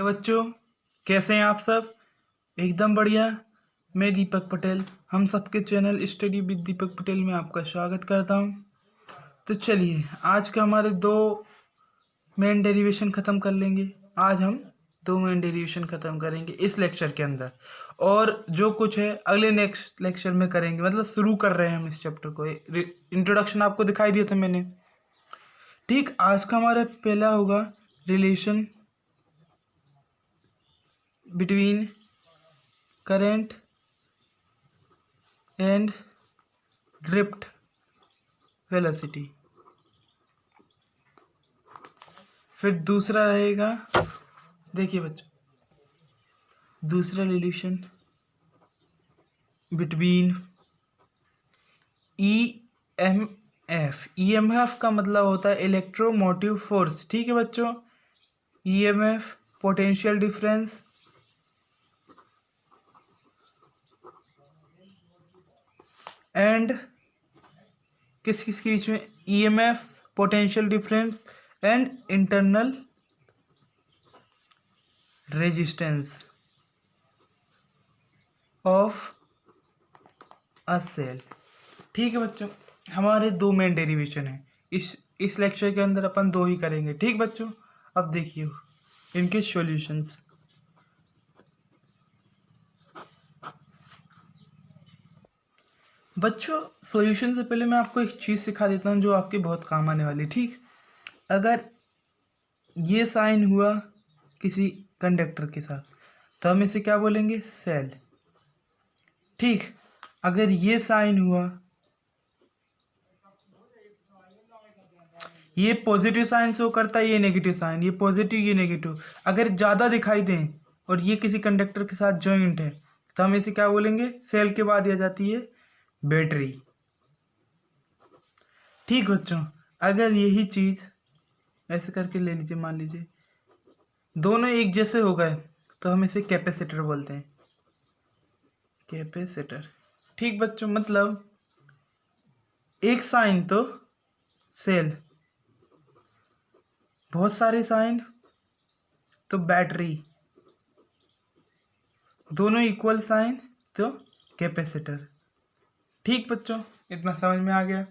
Hello बच्चों, कैसे हैं आप सब। एकदम बढ़िया। मैं दीपक पटेल, हम सबके channel study with Deepak Patel में आपका स्वागत करता हूं। तो चलिए आज का हमारे दो मेन डेरिवेशन ख़त्म कर लेंगे। आज हम दो मेन डेरिवेशन ख़त्म करेंगे इस लेक्चर के अंदर, और जो कुछ है अगले नेक्स्ट लेक्चर में करेंगे। मतलब शुरू कर रहे हैं हम इस चैप्टर को। इंट्रोडक्शन आपको दिखाई दिया था मैंने। ठीक, आज का हमारा पहला होगा relation between current and drift velocity. फिर दूसरा रहेगा, देखिए बच्चों, दूसरा रिलेशन बिटवीन ईएमएफ। ईएमएफ का मतलब होता है इलेक्ट्रोमोटिव फोर्स। ठीक है बच्चों, ईएमएफ पोटेंशियल डिफरेंस एंड किस किस के बीच में, EMF potential difference and internal resistance of a cell. ठीक है बच्चों, हमारे दो मेन डेरिवेशन है इस लेक्चर के अंदर। अपन दो ही करेंगे। ठीक बच्चों, अब देखिए इनके सॉल्यूशंस। बच्चों सॉल्यूशन से पहले मैं आपको एक चीज़ सिखा देता हूँ जो आपके बहुत काम आने वाली। ठीक, अगर ये साइन हुआ किसी कंडक्टर के साथ तो हम इसे क्या बोलेंगे, सेल। ठीक, अगर ये साइन हुआ, ये पॉजिटिव साइन शो करता है, ये नेगेटिव साइन, ये पॉजिटिव ये नेगेटिव, अगर ज़्यादा दिखाई दें और ये किसी कंडक्टर के साथ जॉइंट है तो हम इसे क्या बोलेंगे, सेल के बाद आ जाती है बैटरी। ठीक बच्चों, अगर यही चीज़ ऐसे करके ले लीजिए, मान लीजिए दोनों एक जैसे हो गए तो हम इसे कैपेसिटर बोलते हैं, कैपेसिटर। ठीक बच्चों, मतलब एक साइन तो सेल, बहुत सारे साइन तो बैटरी, दोनों इक्वल साइन तो कैपेसिटर। ठीक बच्चों, इतना समझ में आ गया।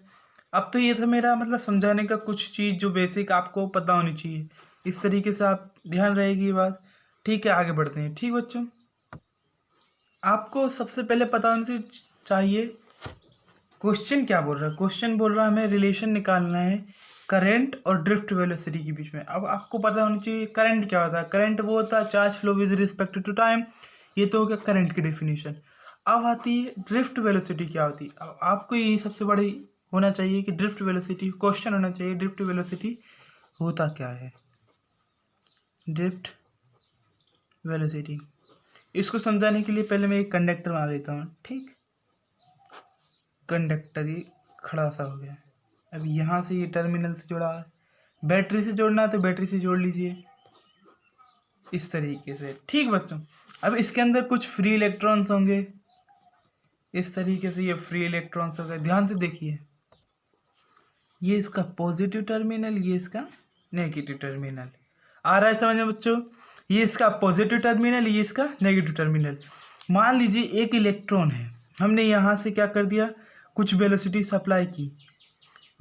अब तो ये था मेरा मतलब समझाने का कुछ चीज़ जो बेसिक आपको पता होनी चाहिए। इस तरीके से आप ध्यान रहेगी ये बात। ठीक है, आगे बढ़ते हैं। ठीक बच्चों, आपको सबसे पहले पता होना चाहिए क्वेश्चन क्या बोल रहा है। क्वेश्चन बोल रहा है हमें रिलेशन निकालना है करंट और ड्रिफ्ट वेलोसिटी के बीच में। अब आपको पता होना चाहिए करंट क्या होता है। करंट वो होता है charge flow with respect to time. ये तो हो गया करंट की डेफिनेशन। अब आती है ड्रिफ्ट वेलोसिटी क्या होती है। अब आपको ये सबसे बड़ी होना चाहिए कि ड्रिफ्ट वेलोसिटी, क्वेश्चन होना चाहिए ड्रिफ्ट वेलोसिटी होता क्या है। ड्रिफ्ट वेलोसिटी, इसको समझाने के लिए पहले मैं एक कंडक्टर बना लेता हूँ। ठीक, कंडक्टर ये खड़ा सा हो गया। अब यहाँ से ये टर्मिनल से जुड़ा है, बैटरी से जोड़ना है तो बैटरी से जोड़ लीजिए इस तरीके से। ठीक बच्चों, अब इसके अंदर कुछ फ्री इलेक्ट्रॉन्स होंगे, इस तरीके से ये फ्री इलेक्ट्रॉन्स हो गए। ध्यान से देखिए, ये इसका पॉजिटिव टर्मिनल, ये इसका नेगेटिव टर्मिनल। आ रहा है समझ में बच्चों, ये इसका पॉजिटिव टर्मिनल, ये इसका नेगेटिव टर्मिनल। मान लीजिए एक इलेक्ट्रॉन है, हमने यहाँ से क्या कर दिया, कुछ वेलोसिटी सप्लाई की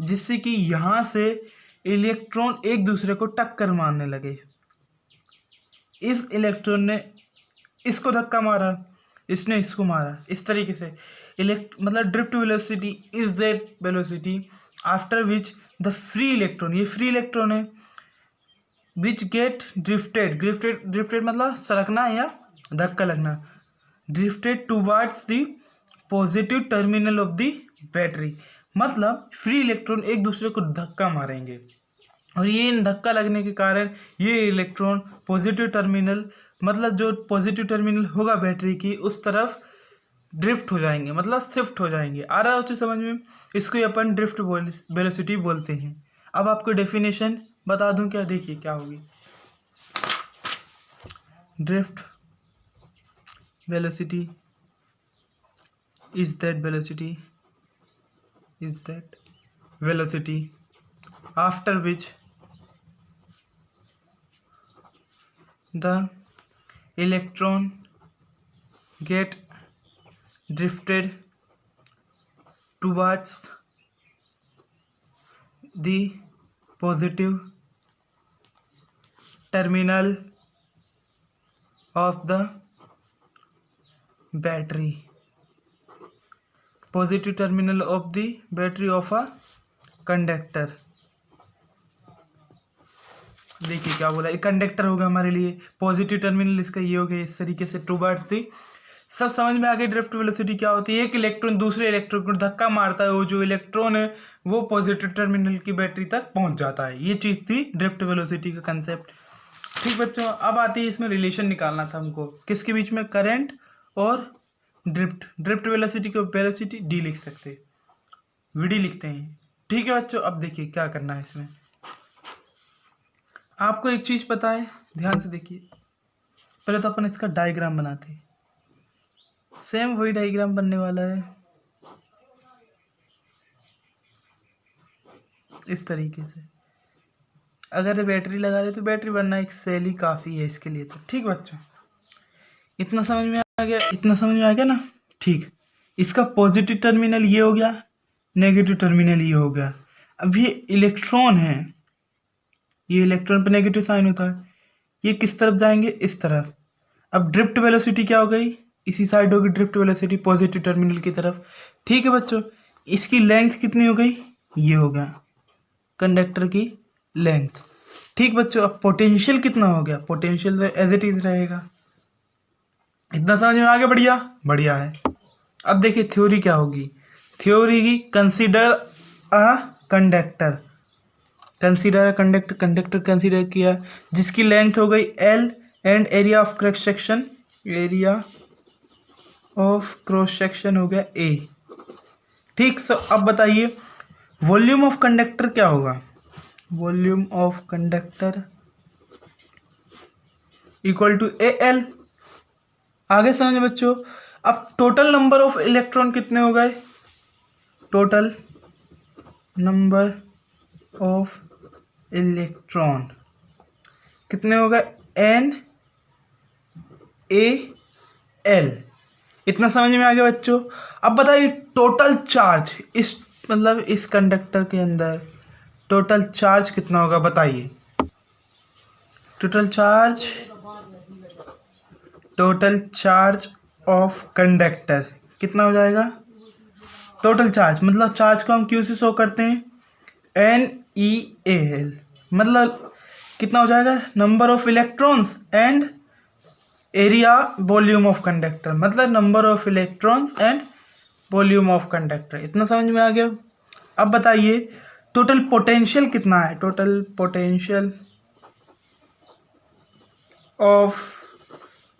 जिससे कि यहाँ से इलेक्ट्रॉन एक दूसरे को टक्कर मारने लगे। इस इलेक्ट्रॉन ने इसको धक्का मारा, इसने इसको मारा, इस तरीके से मतलब drift velocity is that velocity after which the free electron, ये फ्री इलेक्ट्रॉन है, विच गेट ड्रिफ्टेड मतलब सरकना या धक्का लगना, drifted towards the positive terminal of the battery. मतलब फ्री इलेक्ट्रॉन एक दूसरे को धक्का मारेंगे और ये धक्का लगने के कारण ये इलेक्ट्रॉन पॉजिटिव टर्मिनल, मतलब जो पॉजिटिव टर्मिनल होगा बैटरी की उस तरफ ड्रिफ्ट हो जाएंगे, मतलब शिफ्ट हो जाएंगे। आ रहा है उसे समझ में, इसको ही अपन ड्रिफ्ट वेलोसिटी बोलते हैं। अब आपको डेफिनेशन बता दूं क्या, देखिए क्या होगी। Drift velocity is that velocity after which the electron get drifted towards the positive terminal of the battery. Positive terminal of the battery of a conductor. देखिए क्या बोला, एक कंडक्टर होगा हमारे लिए, पॉजिटिव टर्मिनल इसका ये हो गया इस तरीके से टूवर्ड्स दी। सब समझ में आ गया ड्रिफ्ट वेलोसिटी क्या होती है। एक इलेक्ट्रॉन दूसरे इलेक्ट्रॉन को धक्का मारता है, वो जो इलेक्ट्रॉन है वो पॉजिटिव टर्मिनल की बैटरी तक पहुंच जाता है। ये चीज़ थी ड्रिफ्ट वेलोसिटी का कंसेप्ट। ठीक बच्चों, अब आती है इसमें रिलेशन निकालना था हमको किसके बीच में, करंट और ड्रिफ्ट वेलोसिटी को वेलोसिटी डी लिख सकते, वीडी लिखते हैं। ठीक है बच्चों, अब देखिए क्या करना है इसमें। आपको एक चीज़ पता है, ध्यान से देखिए। पहले तो अपन इसका डायग्राम बनाते हैं, सेम वही डायग्राम बनने वाला है इस तरीके से। अगर बैटरी लगा रहे तो बैटरी बनना एक सेल ही काफ़ी है इसके लिए तो। ठीक बच्चों, इतना समझ में आ गया, इतना समझ में आ गया ना। ठीक, इसका पॉजिटिव टर्मिनल ये हो गया, नेगेटिव टर्मिनल ये हो गया। अब ये इलेक्ट्रॉन है, ये इलेक्ट्रॉन पर नेगेटिव साइन होता है, ये किस तरफ जाएंगे, इस तरफ। अब ड्रिफ्ट वेलोसिटी क्या हो गई, इसी साइड होगी ड्रिफ्ट वेलोसिटी पॉजिटिव टर्मिनल की तरफ। ठीक है बच्चों, इसकी लेंथ कितनी हो गई, ये हो गया कंडक्टर की लेंथ। ठीक बच्चों, अब पोटेंशियल कितना हो गया, पोटेंशियल एज इट इज रहेगा। इतना समझ में आ गया, बढ़िया बढ़िया है। अब देखिए थ्योरी क्या होगी, थ्योरी की consider a conductor, consider conductor, conductor consider किया जिसकी लेंथ हो गई L and area of cross section, area of cross section हो गया ए। ठीक, सो अब बताइए वॉल्यूम ऑफ कंडक्टर क्या होगा, volume of conductor equal to A L. आगे समझे बच्चों। अब टोटल नंबर ऑफ इलेक्ट्रॉन कितने हो गए, टोटल नंबर ऑफ इलेक्ट्रॉन कितने हो गए, एन ए एल। इतना समझ में आ गया बच्चों। अब बताइए टोटल चार्ज, इस मतलब इस कंडक्टर के अंदर टोटल चार्ज कितना होगा, बताइए। टोटल चार्ज ऑफ कंडक्टर कितना हो जाएगा, टोटल चार्ज मतलब चार्ज को हम क्यू से शो करते हैं, एन ई ए एल, मतलब कितना हो जाएगा, number of electrons and area volume of conductor, मतलब number of electrons and volume of conductor. इतना समझ में आ गया। अब बताइए टोटल पोटेंशियल कितना है, total potential of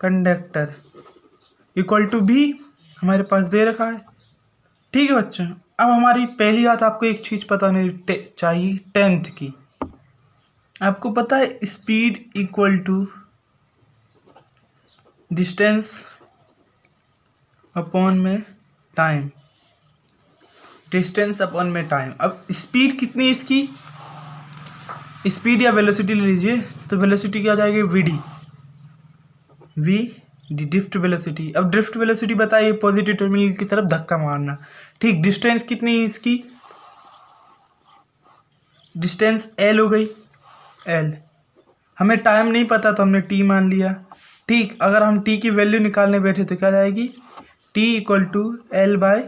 conductor equal to B, हमारे पास दे रखा है। ठीक है बच्चों, अब हमारी पहली बात, आपको एक चीज़ पता नहीं चाहिए 10th की। आपको पता है speed equal to distance upon में टाइम, डिस्टेंस अपॉन में टाइम। अब स्पीड कितनी है इसकी, स्पीड या वेलोसिटी ले लीजिए, तो वेलोसिटी क्या आ जाएगी, वी डी ड्रिफ्ट वेलोसिटी। अब ड्रिफ्ट वेलोसिटी बताइए, पॉजिटिव टर्मिनल की तरफ धक्का मारना। ठीक, डिस्टेंस कितनी है इसकी, डिस्टेंस एल हो गई, एल। हमें टाइम नहीं पता तो हमने टी मान लिया। ठीक, अगर हम टी की वैल्यू निकालने बैठे तो क्या जाएगी, T equal to L by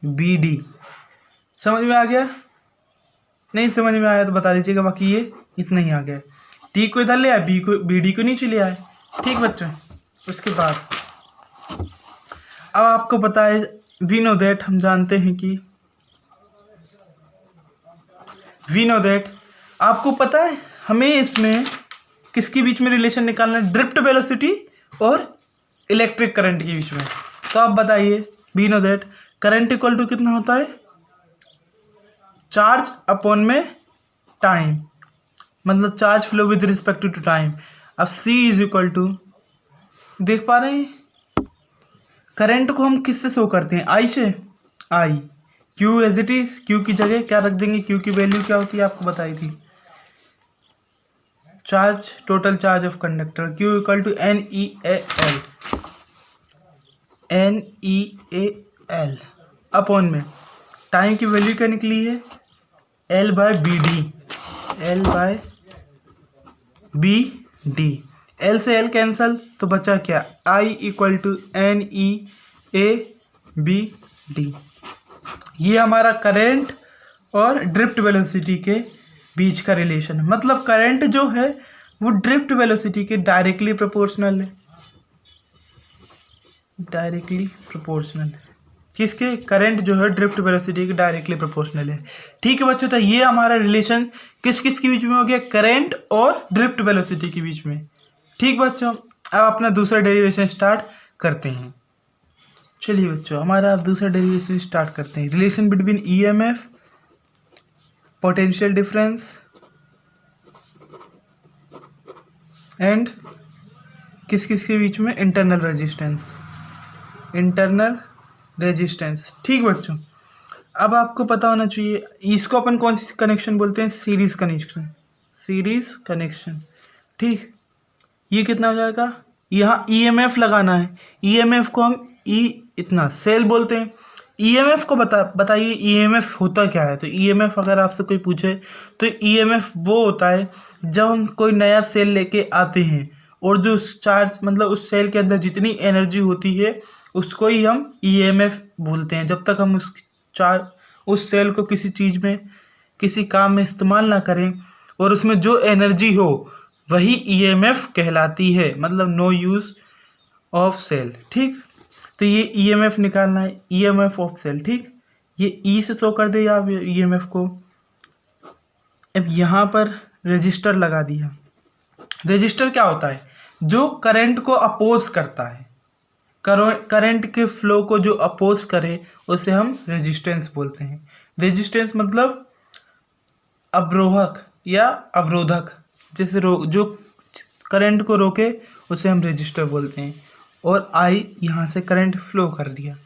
B D. समझ में आ गया, नहीं समझ में आया तो बता दीजिएगा, बाकी ये इतना ही आ गया। टी को इधर ले आए, बी को बी डी को नीचे ले आए। ठीक बच्चों, उसके बाद अब आपको पता है, वी नो दैट, हम जानते हैं कि वी नो दैट, आपको पता है हमें इसमें किसके बीच में रिलेशन निकालना है, ड्रिफ्ट वेलोसिटी और इलेक्ट्रिक करंट के बीच में। तो आप बताइए, we know that current equal to कितना होता है, चार्ज अपॉन में टाइम, मतलब charge flow with respect to time. अब C इज इक्वल टू, देख पा रहे हैं, करंट को हम किससे शो करते हैं, I से, I, Q as it is, Q की जगह क्या रख देंगे, Q की वैल्यू क्या होती है आपको बताई थी, charge, total charge of conductor Q equal to NEAL, NEAL upon में टाइम की वैल्यू क्या निकली है, L/BD, L/BD, L से L कैंसल तो बचा क्या, I इक्वल टू NEABD। ये हमारा करंट और ड्रिफ्ट वेलोसिटी के बीच का रिलेशन है। मतलब करंट जो है वो ड्रिफ्ट वेलोसिटी के डायरेक्टली प्रोपोर्शनल है, डायरेक्टली प्रोपोर्शनल है। किसके, करंट जो है ड्रिफ्ट वेलोसिटी के डायरेक्टली प्रोपोर्शनल है। ठीक है बच्चों, तो ये हमारा रिलेशन किस किस के बीच में हो गया, करंट और ड्रिफ्ट वेलोसिटी के बीच में। ठीक बच्चों, अब अपना दूसरा डेरिवेशन स्टार्ट करते हैं। चलिए बच्चों, हमारा अब दूसरा डेरिवेशन स्टार्ट करते हैं। Relation between EMF, potential difference and किस किस के बीच में, इंटरनल रेजिस्टेंस, इंटरनल रेजिस्टेंस। ठीक बच्चों, अब आपको पता होना चाहिए इसको अपन कौन सी कनेक्शन बोलते हैं, सीरीज कनेक्शन, सीरीज कनेक्शन। ठीक, ये कितना हो जाएगा, यहाँ EMF लगाना है, EMF को हम इतना सेल बोलते हैं। EMF को बताइए EMF होता क्या है। तो EMF अगर आपसे कोई पूछे तो EMF वो होता है जब हम कोई नया सेल लेके आते हैं और जो चार्ज, मतलब उस सेल के अंदर जितनी एनर्जी होती है उसको ही हम EMF बोलते हैं। जब तक हम उस सेल को किसी चीज़ में, किसी काम में इस्तेमाल ना करें और उसमें जो एनर्जी हो वही EMF कहलाती है, मतलब नो यूज़ ऑफ सेल। ठीक, तो ये EMF निकालना है, EMF ऑफ सेल। ठीक, ये E से शो कर दे आप EMF को। अब यहाँ पर रजिस्टर लगा दिया। रजिस्टर क्या होता है, जो करंट को अपोज करता है, करंट के फ्लो को जो अपोज करे उसे हम रेजिस्टेंस बोलते हैं। रेजिस्टेंस मतलब अवरोहक या अवरोधक, जैसे जो करंट को रोके उसे हम रजिस्टर बोलते हैं। और I यहाँ से करंट फ्लो कर दिया।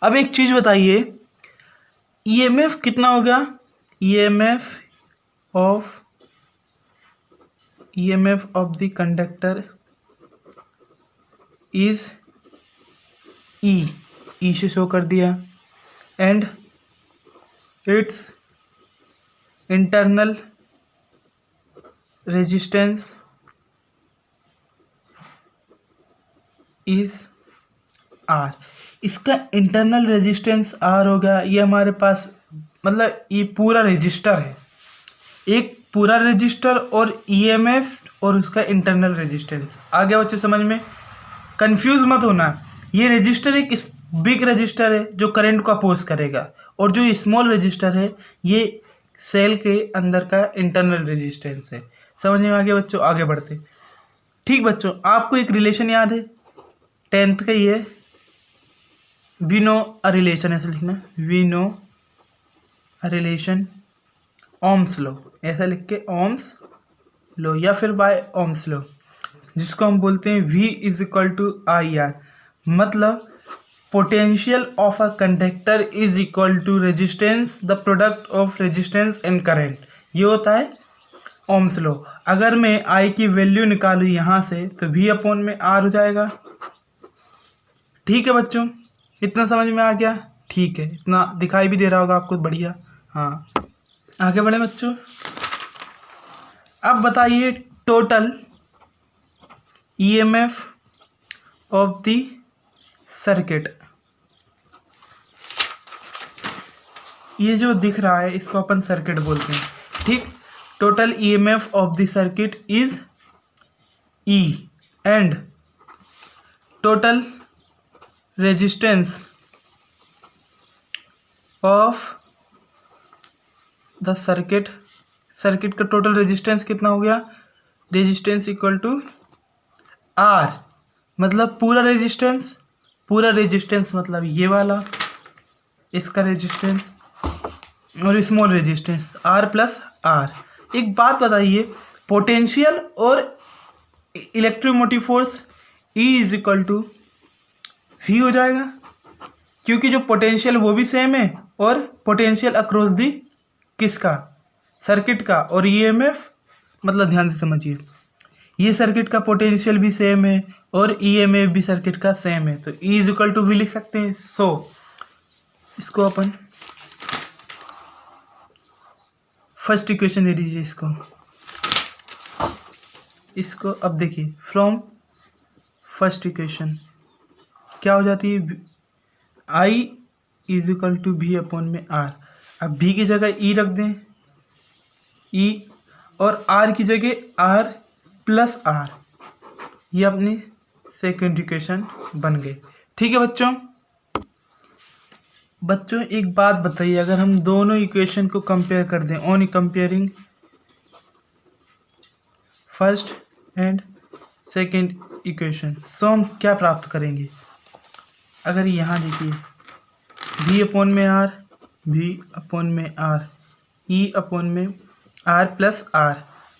अब एक चीज़ बताइए, EMF कितना हो गया, EMF of the conductor is E से शो कर दिया, and it's internal resistance is R। इसका इंटरनल रेजिस्टेंस R होगा। ये हमारे पास, मतलब ये पूरा रजिस्टर है, एक पूरा रजिस्टर और EMF और उसका इंटरनल रेजिस्टेंस। आ गया बच्चों समझ में, कंफ्यूज मत होना। ये रजिस्टर एक बिग रजिस्टर है जो करंट को अपोज करेगा, और जो स्मॉल रजिस्टर है ये सेल के अंदर का इंटरनल रेजिस्टेंस है। समझ में आ गया बच्चों, आगे बढ़ते। ठीक बच्चों, आपको एक रिलेशन याद है, 10th का ही है, वी नो अ रिलेशन, ऐसे लिखना, we know a relation Ohm's law, ऐसा लिख के ओम्स लॉ या फिर बाय ओम्स लॉ, जिसको हम बोलते हैं V is equal to IR। मतलब potential of a conductor is equal to resistance, the product of resistance and current. ये होता है ओम्स लॉ। अगर मैं I की वैल्यू निकालूँ यहाँ से तो V अपॉन में R हो जाएगा। ठीक है बच्चों, इतना समझ में आ गया। ठीक है, इतना दिखाई भी दे रहा होगा आपको, बढ़िया। हाँ, आगे बढ़े बच्चों। अब बताइए total EMF of the circuit. ये जो दिख रहा है इसको अपन सर्किट बोलते हैं। ठीक, total EMF of the circuit is E and total resistance of the circuit. Circuit का टोटल रेजिस्टेंस कितना हो गया, रेजिस्टेंस इक्वल टू R, मतलब पूरा रेजिस्टेंस, पूरा रेजिस्टेंस मतलब ये वाला, इसका रेजिस्टेंस, और small resistance R plus R। एक बात बताइए, पोटेंशियल और electromotive force E is equal to V हो जाएगा, क्योंकि जो पोटेंशियल वो भी सेम है और पोटेंशियल अक्रॉस दी किसका, सर्किट का, और EMF मतलब ध्यान से समझिए, ये सर्किट का पोटेंशियल भी सेम है और ईएमएफ भी सर्किट का सेम है, तो E is equal to V लिख सकते हैं। सो इसको अपन फर्स्ट इक्वेशन दे दीजिए इसको अब देखिए, फ्रॉम फर्स्ट इक्वेशन क्या हो जाती है, I is equal to V upon में R। अब V की जगह E रख दें, E, और R की जगह R प्लस R, ये अपनी सेकेंड इक्वेशन बन गई। ठीक है बच्चों एक बात बताइए, अगर हम दोनों इक्वेशन को कंपेयर कर दें, on comparing first and second equation, so हम क्या प्राप्त करेंगे। अगर यहाँ देखिए V अपॉन में R, V अपॉन में R, E अपॉन में R प्लस R,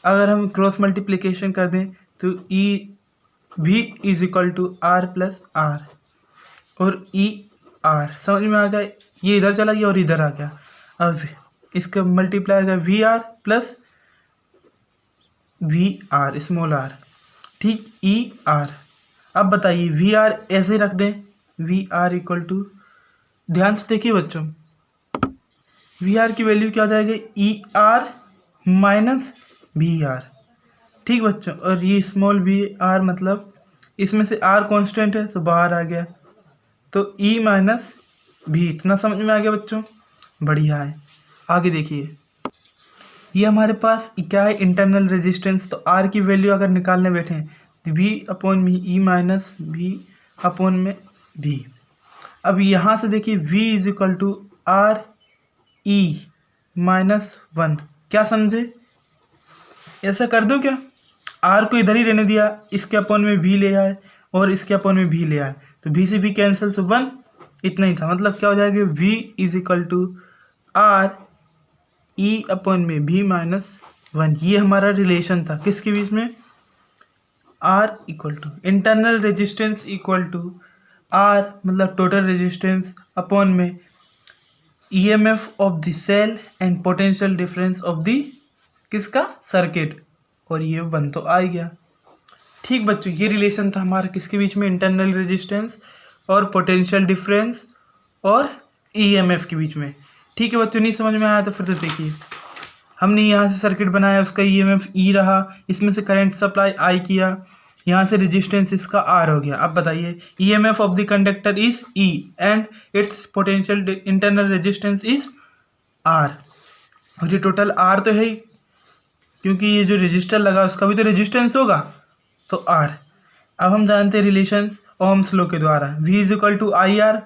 अगर हम क्रॉस मल्टीप्लिकेशन कर दें तो V is equal to R plus R और E R, समझ में आ गया, ये इधर चला गया और इधर आ गया। अब इसका मल्टीप्लाई होगा VR plus VR small r, ठीक, ER। अब बताइए VR ऐसे रख दें, VR इक्वल टू, ध्यान से देखिए बच्चों, VR की वैल्यू क्या हो जाएगी, ER माइनस VR। ठीक बच्चों, और ये स्मॉल VR मतलब इसमें से R कांस्टेंट है तो बाहर आ गया, तो E माइनस V। इतना समझ में आ गया बच्चों, बढ़िया है। आगे देखिए, ये हमारे पास क्या है, इंटरनल रेजिस्टेंस, तो R की वैल्यू अगर निकालने बैठे हैं तो V अपॉन में E माइनस V अपॉन में V। अब यहाँ से देखिए V is equal to R E minus 1, क्या समझे, ऐसा कर दो क्या, R को इधर ही रहने दिया, इसके अपॉन में V ले आए और इसके अपॉन में V ले आए, तो V से V कैंसिल, से 1, इतना ही था। मतलब क्या हो जाएगा, V is equal to R E upon में V माइनस 1। ये हमारा रिलेशन था किसके बीच में, R equal to internal resistance equal to R मतलब टोटल रेजिस्टेंस अपॉन में EMF of the cell and potential difference of the किसका, सर्किट, और ये 1 तो आ ही गया। ठीक बच्चों, ये रिलेशन था हमारा किसके बीच में, इंटरनल रेजिस्टेंस और पोटेंशियल डिफरेंस और EMF के बीच में। ठीक है बच्चों, नहीं समझ में आया तो फिर से देखिए, हमने यहाँ से सर्किट बनाया, उसका EMF E रहा, इसमें से करंट सप्लाई I किया, यहाँ से रेजिस्टेंस इसका R हो गया। अब बताइए EMF of the conductor is E and it's potential internal resistance is R, और ये टोटल R तो है ही, क्योंकि ये जो रजिस्टर लगा उसका भी तो रेजिस्टेंस होगा, तो R। अब हम जानते हैं रिलेशन ओम्स लॉ के द्वारा, V is equal to IR,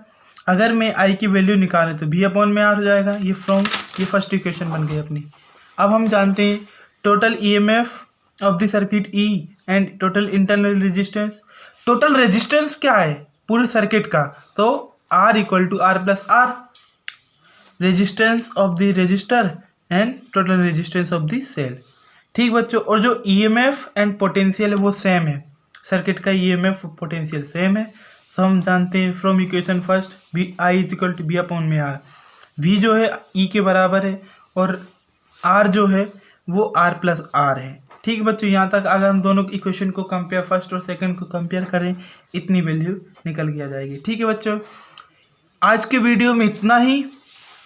अगर मैं I की वैल्यू निकालें तो V अपॉन में R हो जाएगा, ये फ्रॉम ये फर्स्ट इक्वेशन बन गई अपनी। अब हम जानते हैं total EMF of the circuit E and total internal resistance, total resistance क्या है पूरे सर्किट का, तो R equal to R plus R, resistance of the resistor and total resistance of the cell. ठीक बच्चों, और जो EMF एंड पोटेंशियल है वो सेम है, सर्किट का EMF पोटेंशियल सेम है। सो हम जानते हैं from equation first V I is equal to V upon में R, V जो है E के बराबर है और R जो है वो R प्लस R है। ठीक बच्चों, यहाँ तक अगर हम दोनों इक्वेशन को कंपेयर, फर्स्ट और सेकंड को कंपेयर करें, इतनी वैल्यू निकल के आ जाएगी। ठीक है बच्चों, आज के वीडियो में इतना ही,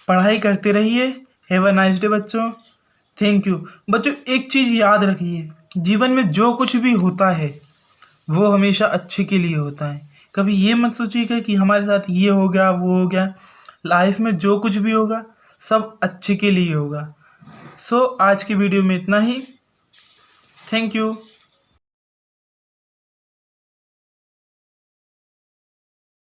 पढ़ाई करते रहिए। हैव अ नाइस डे बच्चों, थैंक यू। बच्चों एक चीज़ याद रखिए, जीवन में जो कुछ भी होता है वो हमेशा अच्छे के लिए होता है। कभी ये मत सोचिएगा कि हमारे साथ ये हो गया वो हो गया, लाइफ में जो कुछ भी होगा सब अच्छे के लिए होगा। सो आज की वीडियो में इतना ही, थैंक यू।